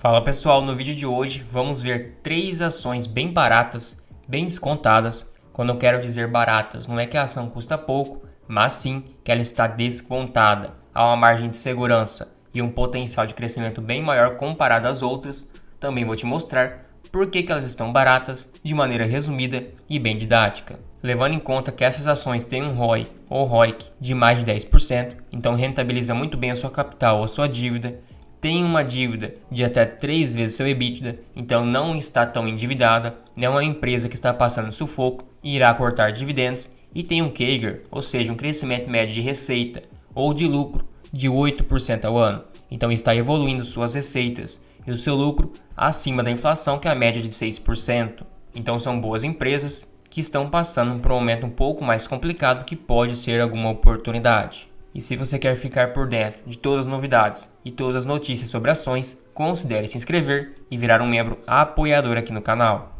Fala pessoal, no vídeo de hoje vamos ver 3 ações bem baratas, bem descontadas. Quando eu quero dizer baratas, não é que a ação custa pouco, mas sim que ela está descontada. Há uma margem de segurança e um potencial de crescimento bem maior comparado às outras. Também vou te mostrar por que elas estão baratas de maneira resumida e bem didática. Levando em conta que essas ações têm um ROI ou ROIC de mais de 10%, então rentabiliza muito bem a sua capital ou a sua dívida. Tem uma dívida de até 3 vezes seu EBITDA, então não está tão endividada, não é uma empresa que está passando sufoco e irá cortar dividendos, e tem um CAGR, ou seja, um crescimento médio de receita ou de lucro de 8% ao ano. Então está evoluindo suas receitas e o seu lucro acima da inflação, que é a média de 6%. Então são boas empresas que estão passando por um momento um pouco mais complicado que pode ser alguma oportunidade. E se você quer ficar por dentro de todas as novidades e todas as notícias sobre ações, considere se inscrever e virar um membro apoiador aqui no canal.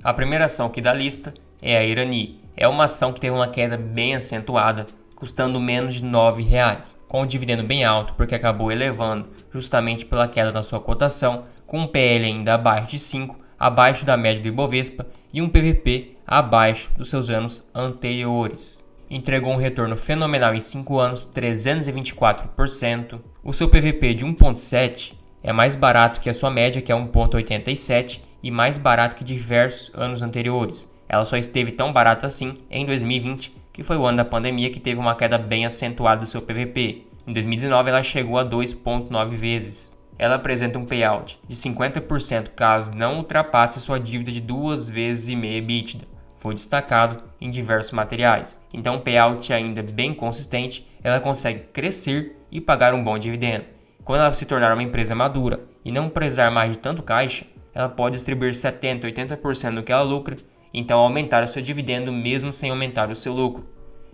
A primeira ação aqui da lista é a Irani. É uma ação que teve uma queda bem acentuada, custando menos de R$ 9,00, com um dividendo bem alto porque acabou elevando justamente pela queda da sua cotação, com um PL ainda abaixo de 5, abaixo da média do Ibovespa e um PVP abaixo dos seus anos anteriores. Entregou um retorno fenomenal em 5 anos, 324%. O seu PVP de 1,7 é mais barato que a sua média, que é 1,87, e mais barato que diversos anos anteriores. Ela só esteve tão barata assim em 2020, que foi o ano da pandemia, que teve uma queda bem acentuada do seu PVP. Em 2019 ela chegou a 2,9 vezes. Ela apresenta um payout de 50% caso não ultrapasse sua dívida de 2,5 vezes EBITDA. Foi destacado em diversos materiais. Então, um payout ainda bem consistente, ela consegue crescer e pagar um bom dividendo. Quando ela se tornar uma empresa madura e não precisar mais de tanto caixa, ela pode distribuir 70% a 80% do que ela lucra, então aumentar o seu dividendo mesmo sem aumentar o seu lucro.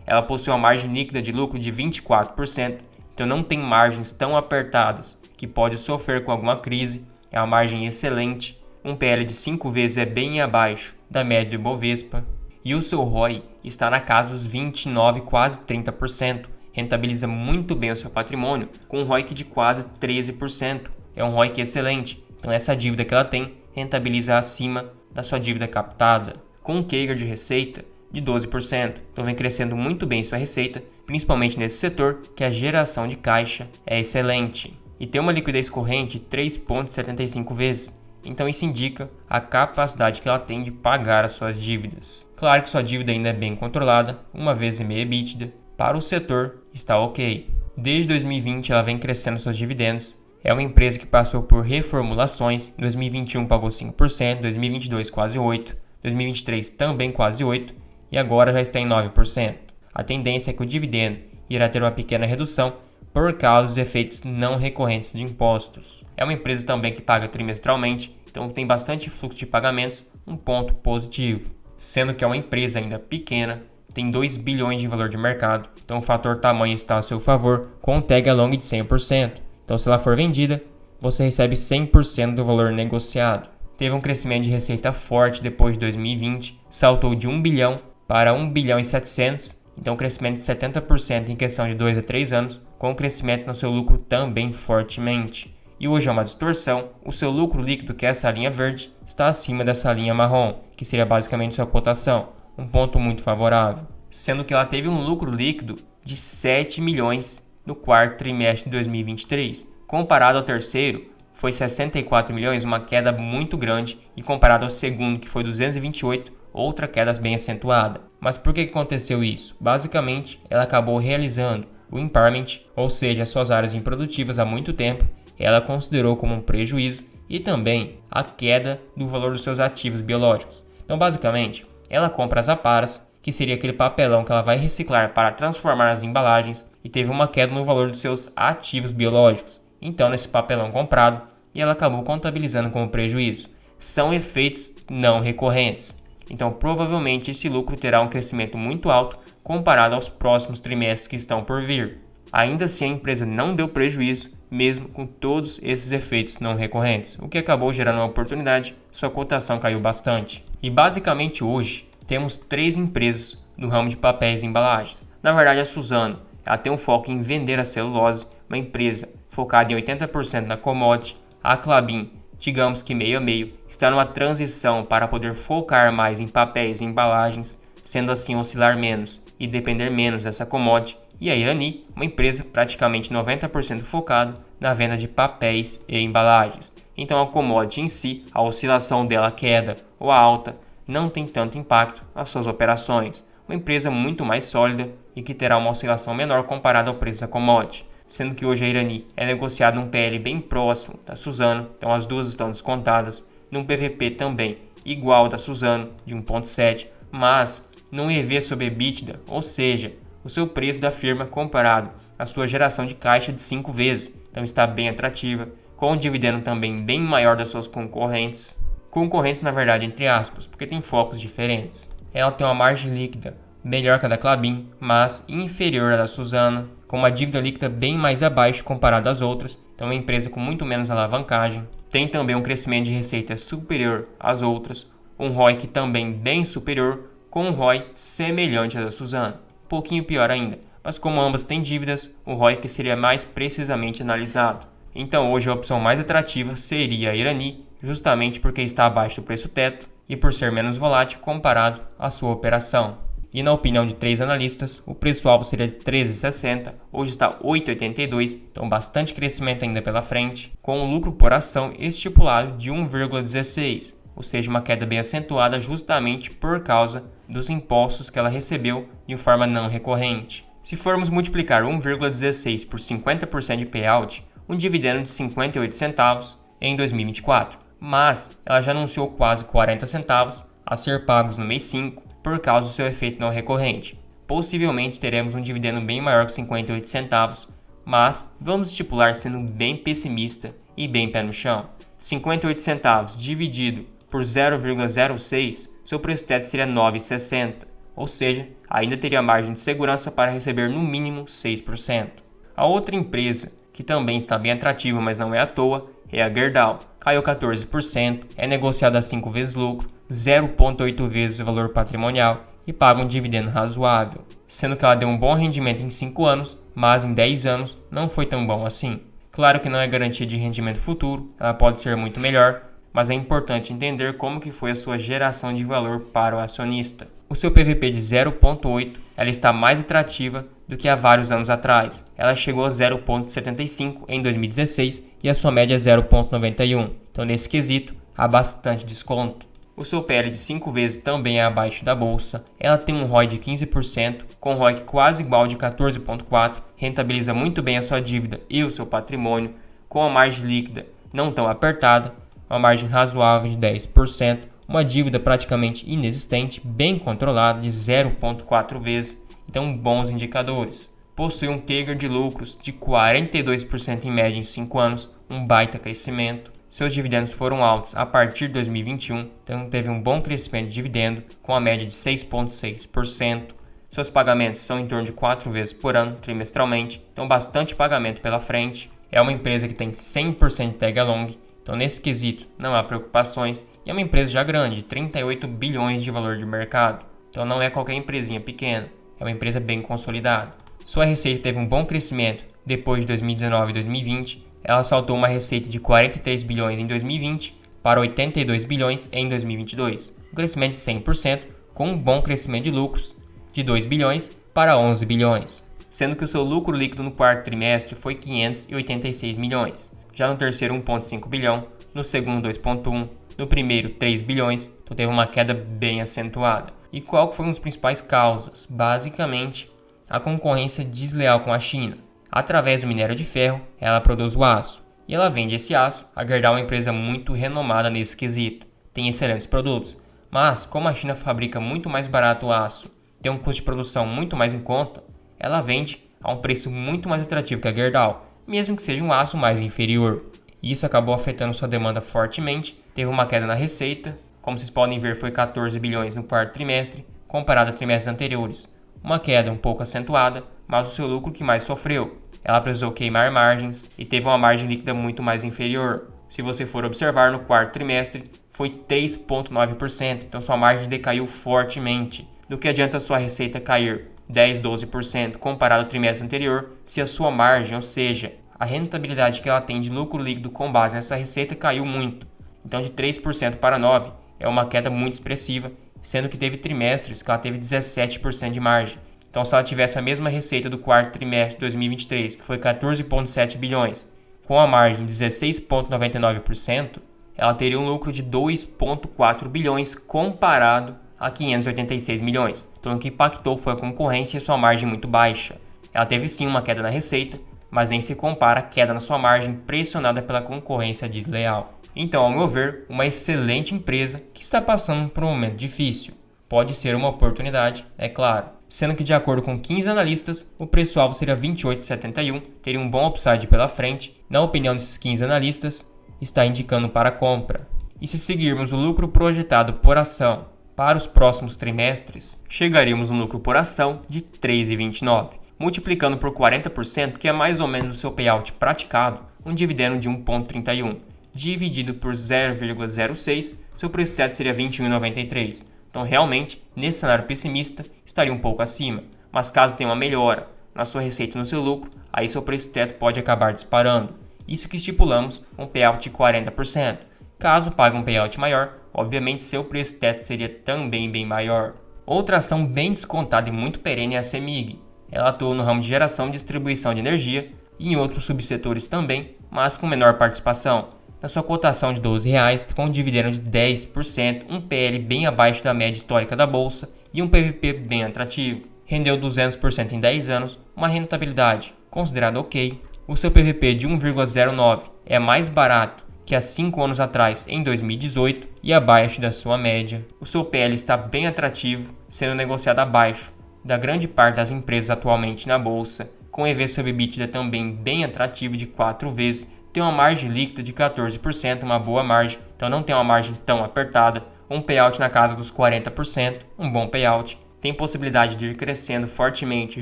Ela possui uma margem líquida de lucro de 24%, então não tem margens tão apertadas que pode sofrer com alguma crise, é uma margem excelente. Um PL de 5 vezes é bem abaixo da média do Ibovespa e o seu ROI está na casa dos 29%, quase 30%. Rentabiliza muito bem o seu patrimônio com um ROIC de quase 13%. É um ROIC excelente, então essa dívida que ela tem rentabiliza acima da sua dívida captada, com um CAGR de receita de 12%. Então vem crescendo muito bem sua receita, principalmente nesse setor que a geração de caixa é excelente. E tem uma liquidez corrente de 3,75 vezes. Então isso indica a capacidade que ela tem de pagar as suas dívidas. Claro que sua dívida ainda é bem controlada, 1,5 vezes EBITDA, para o setor está ok. Desde 2020 ela vem crescendo seus dividendos, é uma empresa que passou por reformulações, em 2021 pagou 5%, 2022 quase 8%, 2023 também quase 8% e agora já está em 9%. A tendência é que o dividendo irá ter uma pequena redução por causa dos efeitos não recorrentes de impostos. É uma empresa também que paga trimestralmente, então tem bastante fluxo de pagamentos, um ponto positivo. Sendo que é uma empresa ainda pequena, tem 2 bilhões de valor de mercado, então o fator tamanho está a seu favor, com um tag along de 100%. Então se ela for vendida, você recebe 100% do valor negociado. Teve um crescimento de receita forte depois de 2020, saltou de 1 bilhão para 1 bilhão e 700, então um crescimento de 70% em questão de 2 a 3 anos, com um crescimento no seu lucro também fortemente. E hoje é uma distorção, o seu lucro líquido, que é essa linha verde, está acima dessa linha marrom, que seria basicamente sua cotação, um ponto muito favorável. Sendo que ela teve um lucro líquido de 7 milhões no quarto trimestre de 2023. Comparado ao terceiro, foi 64 milhões, uma queda muito grande, e comparado ao segundo, que foi 228, outra queda bem acentuada. Mas por que aconteceu isso? Basicamente, ela acabou realizando o impairment, ou seja, as suas áreas improdutivas há muito tempo, ela considerou como um prejuízo, e também a queda do valor dos seus ativos biológicos. Então, basicamente, ela compra as aparas, que seria aquele papelão que ela vai reciclar para transformar as embalagens, e teve uma queda no valor dos seus ativos biológicos. Então, nesse papelão comprado, e ela acabou contabilizando como prejuízo. São efeitos não recorrentes. Então, provavelmente, esse lucro terá um crescimento muito alto comparado aos próximos trimestres que estão por vir. Ainda assim, a empresa não deu prejuízo, mesmo com todos esses efeitos não recorrentes, o que acabou gerando uma oportunidade, sua cotação caiu bastante. E basicamente hoje, temos 3 empresas no ramo de papéis e embalagens. Na verdade, a Suzano, ela tem um foco em vender a celulose, uma empresa focada em 80% na commodity. A Klabin, digamos que meio a meio, está numa transição para poder focar mais em papéis e embalagens, sendo assim oscilar menos e depender menos dessa commodity. E a Irani, uma empresa praticamente 90% focada na venda de papéis e embalagens. Então a commodity em si, a oscilação dela queda ou alta, não tem tanto impacto nas suas operações. Uma empresa muito mais sólida e que terá uma oscilação menor comparada ao preço da commodity. Sendo que hoje a Irani é negociada num PL bem próximo da Suzano, então as duas estão descontadas, num PVP também igual ao da Suzano, de 1.7, mas num EV sobre EBITDA, ou seja, o seu preço da firma comparado à sua geração de caixa de 5 vezes, então está bem atrativa, com um dividendo também bem maior das suas concorrentes. Concorrentes na verdade entre aspas, porque tem focos diferentes. Ela tem uma margem líquida melhor que a da Klabin, mas inferior à da Suzano, com uma dívida líquida bem mais abaixo comparado às outras, então é uma empresa com muito menos alavancagem. Tem também um crescimento de receita superior às outras, um ROIC também bem superior, com um ROI semelhante à da Suzano, um pouquinho pior ainda, mas como ambas têm dívidas, o ROIC seria mais precisamente analisado. Então hoje a opção mais atrativa seria a Irani, justamente porque está abaixo do preço teto e por ser menos volátil comparado à sua operação. E na opinião de 3 analistas, o preço-alvo seria de 13,60, hoje está 8,82, então bastante crescimento ainda pela frente, com um lucro por ação estipulado de 1,16, ou seja, uma queda bem acentuada justamente por causa dos impostos que ela recebeu de forma não recorrente. Se formos multiplicar 1,16 por 50% de payout, um dividendo de 58 centavos em 2024, mas ela já anunciou quase 40 centavos a ser pagos no mês 5, por causa do seu efeito não recorrente. Possivelmente teremos um dividendo bem maior que 58 centavos, mas vamos estipular sendo bem pessimista e bem pé no chão. 58 centavos dividido por 0,06, seu preço teto seria 9,60, ou seja, ainda teria margem de segurança para receber no mínimo 6%. A outra empresa, que também está bem atrativa, mas não é à toa, é a Gerdau. Caiu 14%, é negociada a 5 vezes lucro, 0,8 vezes o valor patrimonial e paga um dividendo razoável, sendo que ela deu um bom rendimento em 5 anos, mas em 10 anos não foi tão bom assim. Claro que não é garantia de rendimento futuro, ela pode ser muito melhor, mas é importante entender como que foi a sua geração de valor para o acionista. O seu PVP de 0,8, ela está mais atrativa do que há vários anos atrás. Ela chegou a 0,75 em 2016 e a sua média é 0,91. Então nesse quesito, há bastante desconto. O seu PL de 5 vezes também é abaixo da bolsa. Ela tem um ROI de 15%, com ROIC quase igual de 14,4%, rentabiliza muito bem a sua dívida e o seu patrimônio, com a margem líquida não tão apertada, uma margem razoável de 10%, uma dívida praticamente inexistente, bem controlada de 0,4 vezes, então bons indicadores. Possui um CAGR de lucros de 42% em média em 5 anos, um baita crescimento. Seus dividendos foram altos a partir de 2021, então teve um bom crescimento de dividendo, com a média de 6,6%. Seus pagamentos são em torno de 4 vezes por ano, trimestralmente, então bastante pagamento pela frente. É uma empresa que tem 100% de tag along, então nesse quesito não há preocupações. E é uma empresa já grande, de 38 bilhões de valor de mercado, então não é qualquer empresinha pequena, é uma empresa bem consolidada. Sua receita teve um bom crescimento depois de 2019 e 2020, ela saltou uma receita de 43 bilhões em 2020 para 82 bilhões em 2022, um crescimento de 100%, com um bom crescimento de lucros de 2 bilhões para 11 bilhões, sendo que o seu lucro líquido no quarto trimestre foi 586 milhões, já no terceiro 1,5 bilhão, no segundo 2,1, no primeiro 3 bilhões, então teve uma queda bem acentuada. E qual que foi uma das principais causas? Basicamente, a concorrência desleal com a China. Através do minério de ferro, ela produz o aço. E ela vende esse aço. A Gerdau é uma empresa muito renomada nesse quesito. Tem excelentes produtos. Mas, como a China fabrica muito mais barato o aço, tem um custo de produção muito mais em conta, ela vende a um preço muito mais atrativo que a Gerdau, mesmo que seja um aço mais inferior. E isso acabou afetando sua demanda fortemente. Teve uma queda na receita. Como vocês podem ver, foi 14 bilhões no quarto trimestre, comparado a trimestres anteriores. Uma queda um pouco acentuada, mas o seu lucro que mais sofreu. Ela precisou queimar margens e teve uma margem líquida muito mais inferior. Se você for observar no quarto trimestre, foi 3,9%, então sua margem decaiu fortemente. Do que adianta a sua receita cair 10, 12% comparado ao trimestre anterior, se a sua margem, ou seja, a rentabilidade que ela tem de lucro líquido com base nessa receita caiu muito. Então de 3% para 9% é uma queda muito expressiva, sendo que teve trimestres que ela teve 17% de margem. Então se ela tivesse a mesma receita do quarto trimestre de 2023, que foi 14,7 bilhões, com a margem de 16,99%, ela teria um lucro de 2,4 bilhões comparado a 586 milhões. Então o que impactou foi a concorrência e sua margem muito baixa. Ela teve sim uma queda na receita, mas nem se compara à queda na sua margem pressionada pela concorrência desleal. Então, ao meu ver, uma excelente empresa que está passando por um momento difícil. Pode ser uma oportunidade, é claro. Sendo que, de acordo com 15 analistas, o preço-alvo seria 28,71, teria um bom upside pela frente. Na opinião desses 15 analistas, está indicando para compra. E se seguirmos o lucro projetado por ação para os próximos trimestres, chegaríamos no lucro por ação de R$ 3,29, multiplicando por 40%, que é mais ou menos o seu payout praticado, um dividendo de 1,31. Dividido por 0,06, seu preço teto seria 21,93. Então, realmente, nesse cenário pessimista, estaria um pouco acima. Mas caso tenha uma melhora na sua receita e no seu lucro, aí seu preço teto pode acabar disparando. Isso que estipulamos um payout de 40%. Caso pague um payout maior, obviamente seu preço teto seria também bem maior. Outra ação bem descontada e muito perene é a CEMIG. Ela atua no ramo de geração e distribuição de energia e em outros subsetores também, mas com menor participação. Na sua cotação de R$ 12,00, com um dividendo de 10%, um PL bem abaixo da média histórica da bolsa e um PVP bem atrativo. Rendeu 200% em 10 anos, uma rentabilidade considerada ok. O seu PVP de 1,09 é mais barato que há 5 anos atrás, em 2018, e abaixo da sua média. O seu PL está bem atrativo, sendo negociado abaixo da grande parte das empresas atualmente na bolsa, com EV sobre EBITDA também bem atrativo de 4 vezes, tem uma margem líquida de 14%, uma boa margem, então não tem uma margem tão apertada, um payout na casa dos 40%, um bom payout, tem possibilidade de ir crescendo fortemente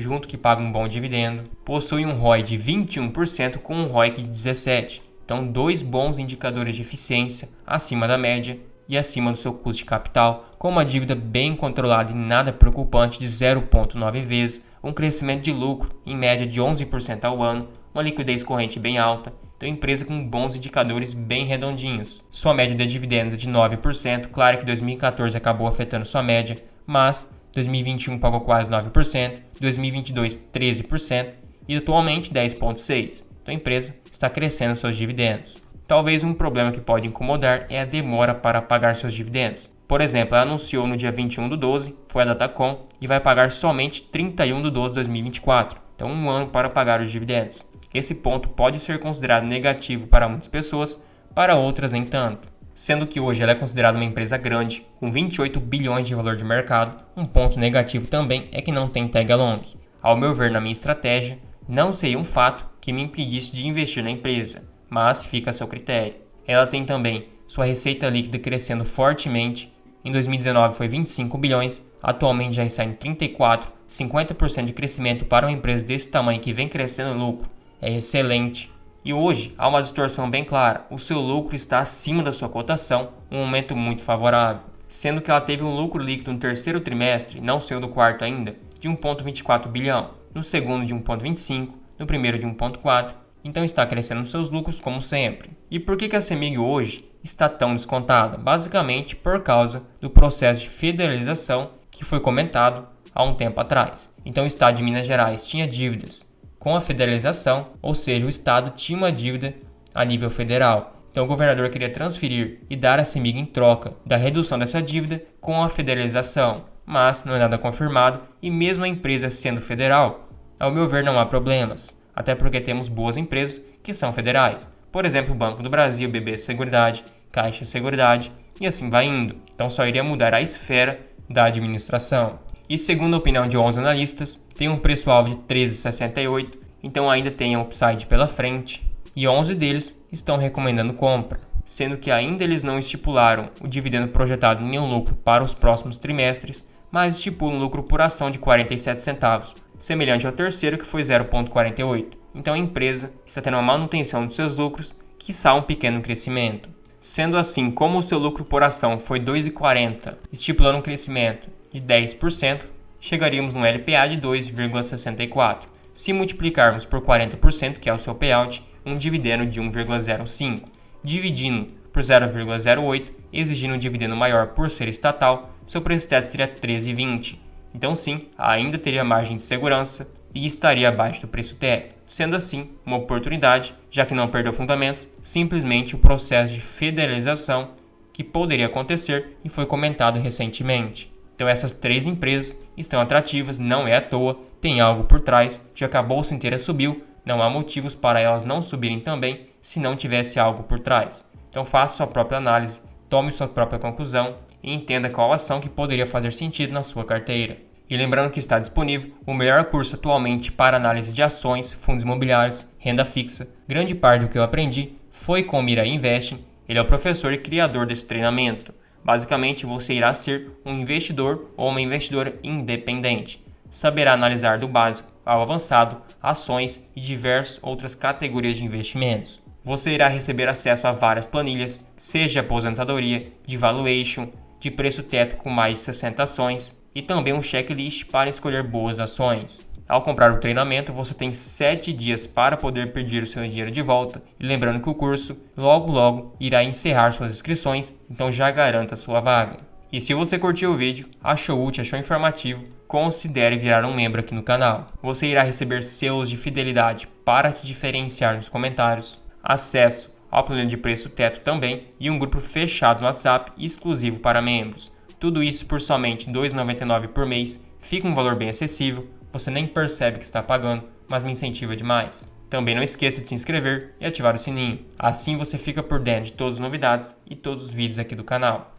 junto que paga um bom dividendo, possui um ROI de 21% com um ROIC de 17%, então 2 bons indicadores de eficiência acima da média e acima do seu custo de capital, com uma dívida bem controlada e nada preocupante de 0,9 vezes, um crescimento de lucro em média de 11% ao ano, uma liquidez corrente bem alta, então empresa com bons indicadores bem redondinhos. Sua média de dividendo de 9%, claro que 2014 acabou afetando sua média, mas 2021 pagou quase 9%, 2022 13% e atualmente 10,6%. Então a empresa está crescendo seus dividendos. Talvez um problema que pode incomodar é a demora para pagar seus dividendos. Por exemplo, ela anunciou no dia 21/12, foi a Datacom, e vai pagar somente 31/12 de 2024. Então um ano para pagar os dividendos. Esse ponto pode ser considerado negativo para muitas pessoas, para outras nem tanto. Sendo que hoje ela é considerada uma empresa grande, com 28 bilhões de valor de mercado, um ponto negativo também é que não tem tag along. Ao meu ver, na minha estratégia, não seria um fato que me impedisse de investir na empresa, mas fica a seu critério. Ela tem também sua receita líquida crescendo fortemente. Em 2019 foi 25 bilhões, atualmente já está em 34, 50% de crescimento para uma empresa desse tamanho que vem crescendo no lucro. É excelente. E hoje há uma distorção bem clara, o seu lucro está acima da sua cotação, um momento muito favorável, sendo que ela teve um lucro líquido no terceiro trimestre, não saiu do quarto ainda, de 1,24 bilhão, no segundo de 1,25, no primeiro de 1,4, então está crescendo seus lucros como sempre. E por que a CEMIG hoje está tão descontada? Basicamente por causa do processo de federalização que foi comentado há um tempo atrás. Então o Estado de Minas Gerais tinha dívidas com a federalização, ou seja, o Estado tinha uma dívida a nível federal. Então o governador queria transferir e dar a CEMIG em troca da redução dessa dívida com a federalização, mas não é nada confirmado e mesmo a empresa sendo federal, ao meu ver não há problemas, até porque temos boas empresas que são federais. Por exemplo, o Banco do Brasil, BB Seguridade, Caixa Seguridade e assim vai indo. Então só iria mudar a esfera da administração. E segundo a opinião de 11 analistas, tem um preço-alvo de 13,68, então ainda tem um upside pela frente, e 11 deles estão recomendando compra, sendo que ainda eles não estipularam o dividendo projetado em um lucro para os próximos trimestres, mas estipulam um lucro por ação de 47 centavos, semelhante ao terceiro que foi 0,48. Então a empresa está tendo uma manutenção dos seus lucros, quiçá um pequeno crescimento. Sendo assim, como o seu lucro por ação foi 2,40, estipulando um crescimento de 10%, chegaríamos no LPA de 2,64. Se multiplicarmos por 40%, que é o seu payout, um dividendo de 1,05, dividindo por 0,08, exigindo um dividendo maior por ser estatal, seu preço teto seria 13,20. Então sim, ainda teria margem de segurança e estaria abaixo do preço teto. Sendo assim, uma oportunidade, já que não perdeu fundamentos, simplesmente o processo de federalização que poderia acontecer e foi comentado recentemente. Então essas 3 empresas estão atrativas, não é à toa, tem algo por trás, já que a bolsa inteira subiu, não há motivos para elas não subirem também se não tivesse algo por trás. Então faça sua própria análise, tome sua própria conclusão e entenda qual ação que poderia fazer sentido na sua carteira. E lembrando que está disponível o melhor curso atualmente para análise de ações, fundos imobiliários, renda fixa. Grande parte do que eu aprendi foi com o Mirai Investing. Ele é o professor e criador desse treinamento. Basicamente, você irá ser um investidor ou uma investidora independente. Saberá analisar do básico ao avançado, ações e diversas outras categorias de investimentos. Você irá receber acesso a várias planilhas, seja de aposentadoria, de valuation, de preço teto com mais de 60 ações e também um checklist para escolher boas ações. Ao comprar o treinamento, você tem 7 dias para poder pedir o seu dinheiro de volta. E lembrando que o curso logo irá encerrar suas inscrições, então já garanta sua vaga. E se você curtiu o vídeo, achou útil, achou informativo, considere virar um membro aqui no canal. Você irá receber selos de fidelidade para te diferenciar nos comentários, acesso ao plano de preço teto também e um grupo fechado no WhatsApp exclusivo para membros. Tudo isso por somente R$ 2,99 por mês, fica um valor bem acessível, você nem percebe que está pagando, mas me incentiva demais. Também não esqueça de se inscrever e ativar o sininho, assim você fica por dentro de todas as novidades e todos os vídeos aqui do canal.